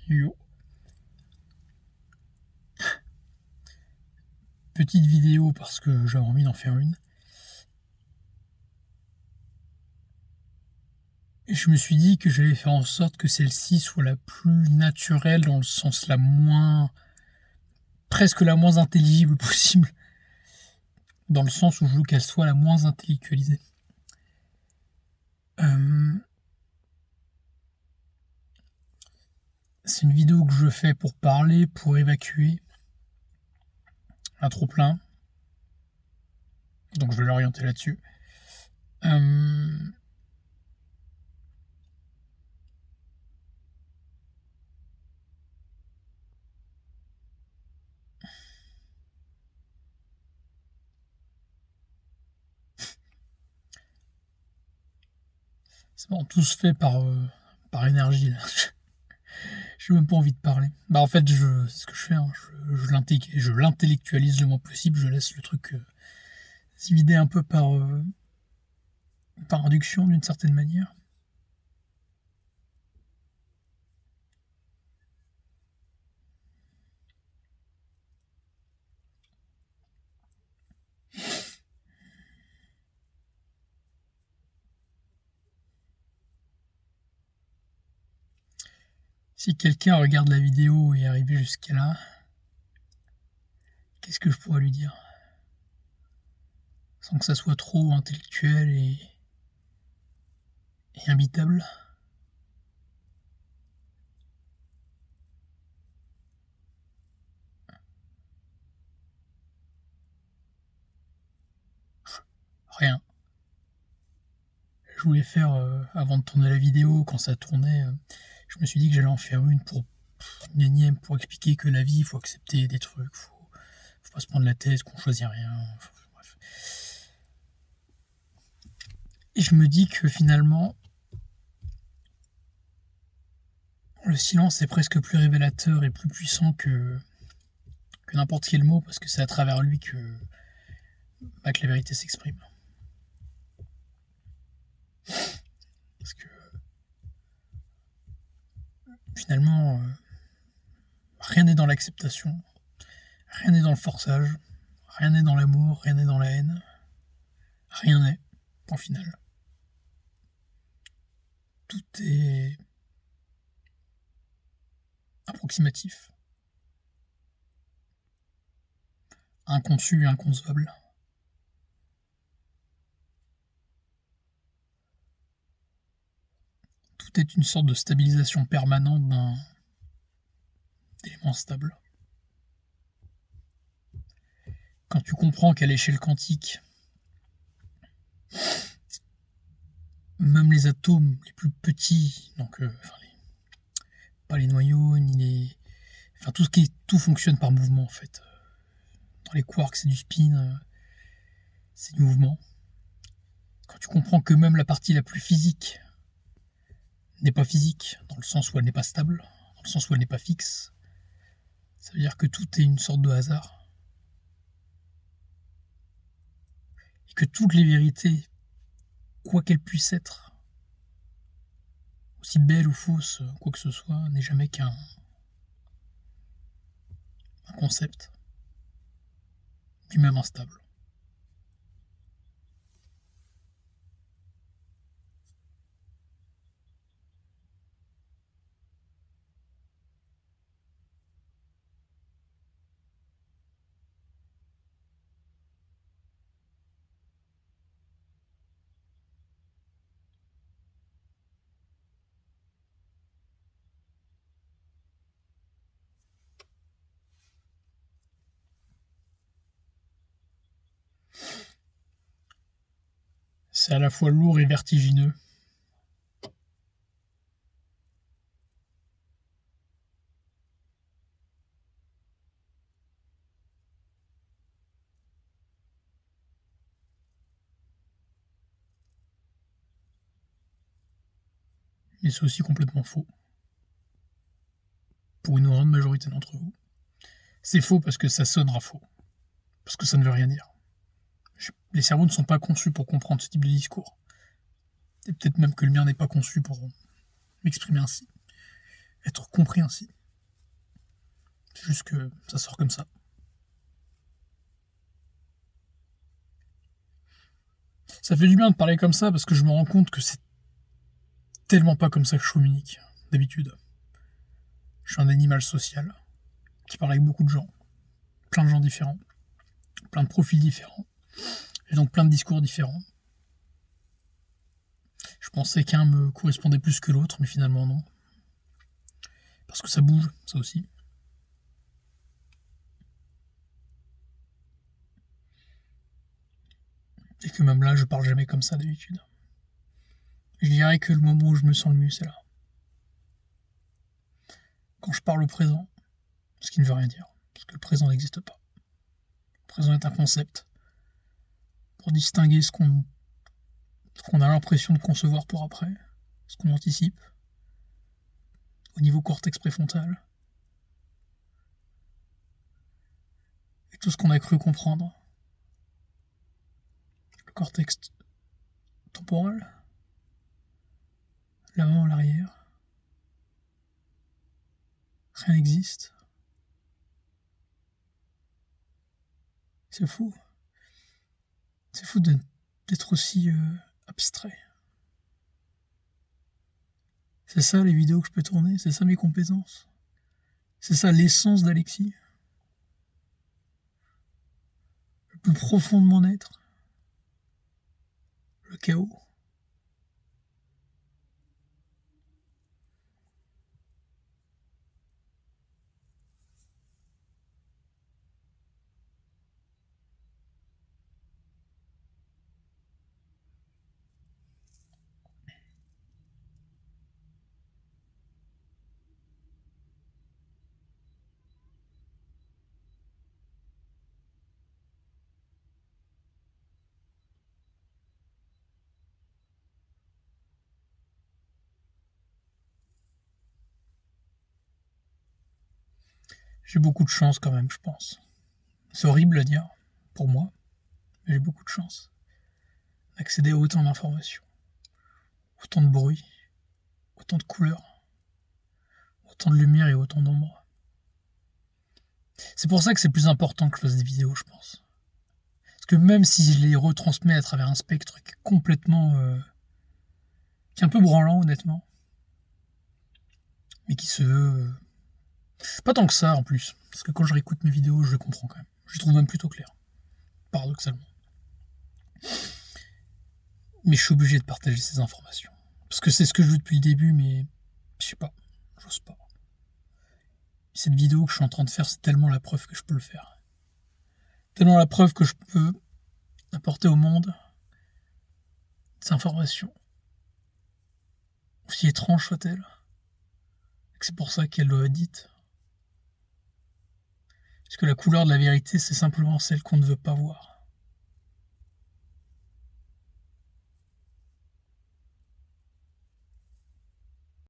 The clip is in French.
Yo. Petite vidéo parce que j'avais envie d'en faire une. Et je me suis dit que j'allais faire en sorte que celle-ci soit la plus naturelle, dans le sens presque la moins intelligible possible. Dans le sens où je veux qu'elle soit la moins intellectualisée. C'est une vidéo que je fais pour parler, pour évacuer un trop-plein. Donc je vais l'orienter là-dessus. C'est bon, tout se fait par énergie, là. J'ai même pas envie de parler. En fait, c'est ce que je fais, hein. Je l'intellectualise le moins possible, je laisse le truc se vider un peu par induction, d'une certaine manière. Si quelqu'un regarde la vidéo et est arrivé jusqu'à là, qu'est-ce que je pourrais lui dire sans que ça soit trop intellectuel et imbitable? Rien. Je voulais faire, avant de tourner la vidéo, quand ça tournait, je me suis dit que j'allais en faire une une énième, pour expliquer que la vie, il faut accepter des trucs, faut pas se prendre la tête, qu'on choisit rien, bref. Et je me dis que finalement, le silence est presque plus révélateur et plus puissant que n'importe quel mot, parce que c'est à travers lui que la vérité s'exprime. Parce que finalement, rien n'est dans l'acceptation, rien n'est dans le forçage, rien n'est dans l'amour, rien n'est dans la haine, rien n'est, point final. Tout est approximatif, inconçu et inconcevable. Tout est une sorte de stabilisation permanente d'un élément stable. Quand tu comprends qu'à l'échelle quantique, même les atomes les plus petits, donc pas les noyaux, ni les... Enfin, tout fonctionne par mouvement, en fait. Dans les quarks, c'est du spin, c'est du mouvement. Quand tu comprends que même la partie la plus physique n'est pas physique, dans le sens où elle n'est pas stable, dans le sens où elle n'est pas fixe, ça veut dire que tout est une sorte de hasard. Et que toutes les vérités, quoi qu'elles puissent être, aussi belles ou fausses, quoi que ce soit, n'est jamais qu'un concept, lui-même instable. C'est à la fois lourd et vertigineux. Mais c'est aussi complètement faux. Pour une grande majorité d'entre vous. C'est faux parce que ça sonnera faux. Parce que ça ne veut rien dire. Les cerveaux ne sont pas conçus pour comprendre ce type de discours. Et peut-être même que le mien n'est pas conçu pour m'exprimer ainsi. Être compris ainsi. C'est juste que ça sort comme ça. Ça fait du bien de parler comme ça parce que je me rends compte que c'est tellement pas comme ça que je communique, d'habitude. Je suis un animal social qui parle avec beaucoup de gens, plein de gens différents, plein de profils différents, et donc plein de discours différents. Je pensais qu'un me correspondait plus que l'autre, mais finalement non. Parce que ça bouge, ça aussi. Et que même là, je parle jamais comme ça d'habitude. Je dirais que le moment où je me sens le mieux, c'est là. Quand je parle au présent, ce qui ne veut rien dire, parce que le présent n'existe pas. Le présent est un concept pour distinguer ce qu'on a l'impression de concevoir pour après, ce qu'on anticipe, au niveau cortex préfrontal, et tout ce qu'on a cru comprendre. Le cortex temporal, l'avant, l'arrière. Rien n'existe. C'est fou. C'est fou d'être aussi abstrait. C'est ça les vidéos que je peux tourner, c'est ça mes compétences. C'est ça l'essence d'Alexis. Le plus profond de mon être. Le chaos. J'ai beaucoup de chance quand même, je pense. C'est horrible à dire, pour moi, mais j'ai beaucoup de chance d'accéder à autant d'informations, autant de bruit, autant de couleurs, autant de lumière et autant d'ombre. C'est pour ça que c'est plus important que je fasse des vidéos, je pense. Parce que même si je les retransmets à travers un spectre qui est complètement... qui est un peu branlant, honnêtement, mais qui se veut... pas tant que ça, en plus. Parce que quand je réécoute mes vidéos, je les comprends quand même. Je les trouve même plutôt claires, paradoxalement. Mais je suis obligé de partager ces informations. Parce que c'est ce que je veux depuis le début, mais je sais pas, j'ose pas. Cette vidéo que je suis en train de faire, c'est tellement la preuve que je peux le faire. Tellement la preuve que je peux apporter au monde des informations, aussi étranges soient-elles, et que c'est pour ça qu'elles doivent être dites. Parce que la couleur de la vérité, c'est simplement celle qu'on ne veut pas voir.